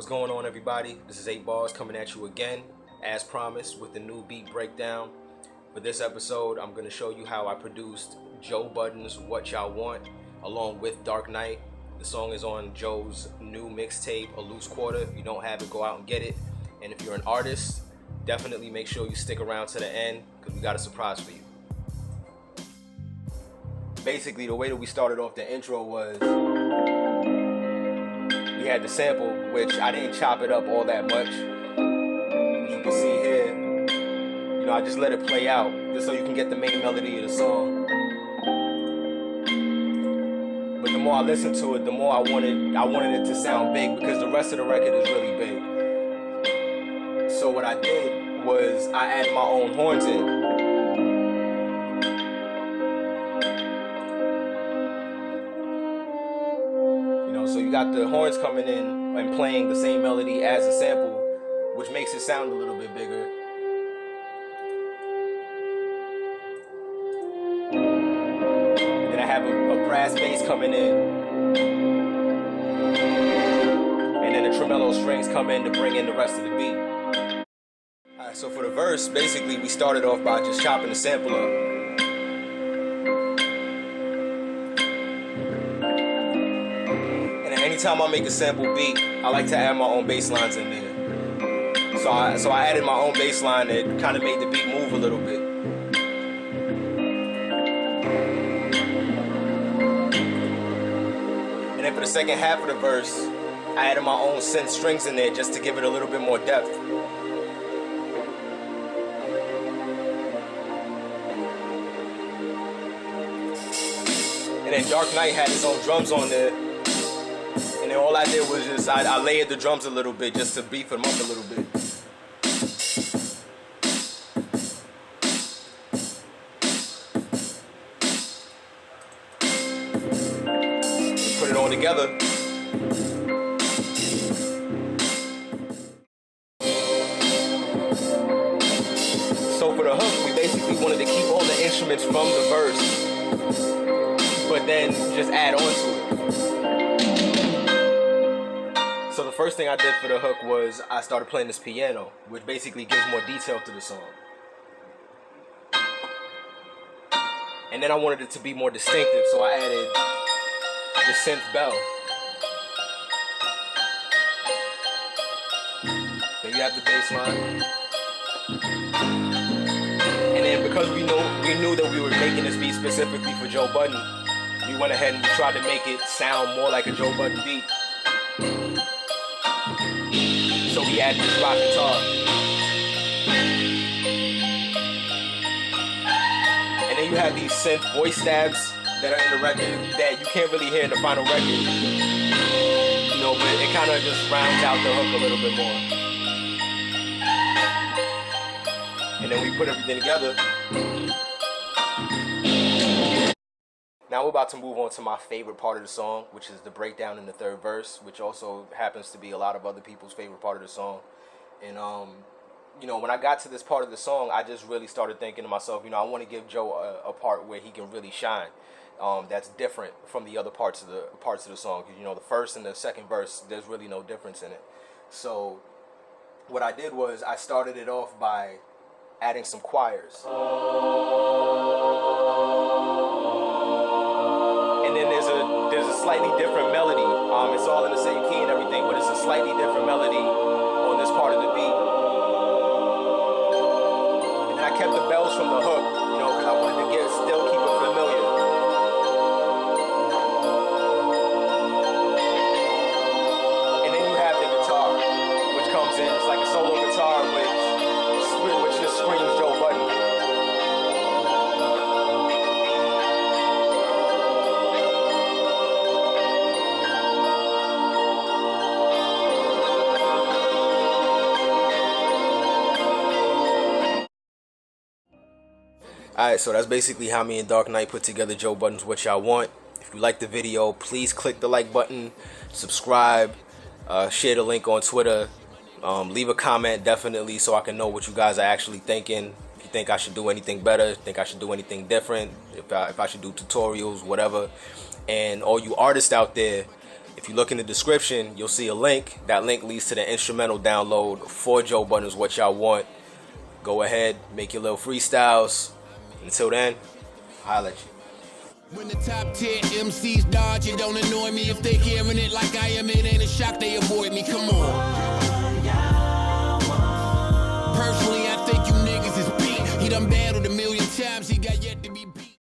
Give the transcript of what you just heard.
going on, everybody? This is 8 Bars coming at you again, as promised, with the new beat breakdown. For this episode, I'm going to show you how I produced Joe Budden's What Y'all Want, along with Dark Knight. The song is on Joe's new mixtape, A Loose Quarter. If you don't have it, go out and get it. And if you're an artist, definitely make sure you stick around to the end, because we got a surprise for you. Basically, the way that we started off the intro was we had the sample, which I didn't chop it up all that much. As you can see here, I just let it play out just so you can get the main melody of the song. But the more I listened to it, the more I wanted it to sound big, because the rest of the record is really big. So what I did was I added my own horns in. So you got the horns coming in and playing the same melody as the sample, which makes it sound a little bit bigger. And then I have a brass bass coming in. And then the tremolo strings come in to bring in the rest of the beat. Alright, so for the verse, basically we started off by just chopping the sample up. Anytime I make a sample beat, I like to add my own bass lines in there. So I added my own bass line that kind of made the beat move a little bit. And then for the second half of the verse, I added my own synth strings in there just to give it a little bit more depth. And then Dark Knight had his own drums on there. And then all I did was just, I layered the drums a little bit just to beef them up a little bit. Put it all together. So for the hook, we basically wanted to keep all the instruments from the verse, but then just add on to it. So the first thing I did for the hook was I started playing this piano, which basically gives more detail to the song. And then I wanted it to be more distinctive, so I added the synth bell. Then you have the bass line. And then because we knew that we were making this beat specifically for Joe Budden, we went ahead and we tried to make it sound more like a Joe Budden beat. So we added this rock guitar. And then you have these synth voice stabs that are in the record that you can't really hear in the final record. But it kind of just rounds out the hook a little bit more. And then we put everything together. Now we're about to move on to my favorite part of the song, which is the breakdown in the third verse, which also happens to be a lot of other people's favorite part of the song. And, when I got to this part of the song, I just really started thinking to myself, I want to give Joe a part where he can really shine. That's different from the other parts of the song. Because, the first and the second verse, there's really no difference in it. So what I did was I started it off by adding some choirs. And then there's a slightly different melody. It's all in the same key and everything, but it's a slightly different melody on this part of the beat. And then I kept the bells from the hook, because I wanted to still keep it familiar. And then you have the guitar, which comes in. It's like a solo guitar, which just screams Joe Budden. Alright, so that's basically how me and Dark Knight put together Joe Budden's What Y'all Want. If you like the video, please click the like button, subscribe, share the link on Twitter, leave a comment definitely so I can know what you guys are actually thinking. If you think I should do anything better, think I should do anything different, if I should do tutorials, whatever. And all you artists out there, If you look in the description, you'll see a link. That link leads to the instrumental download for Joe Budden's What Y'all Want. Go ahead, make your little freestyles. Until then, holla at you. When the top 10 MCs dodge, it don't annoy me. If they hearing it like I am, it ain't a shock, they avoid me. Come on.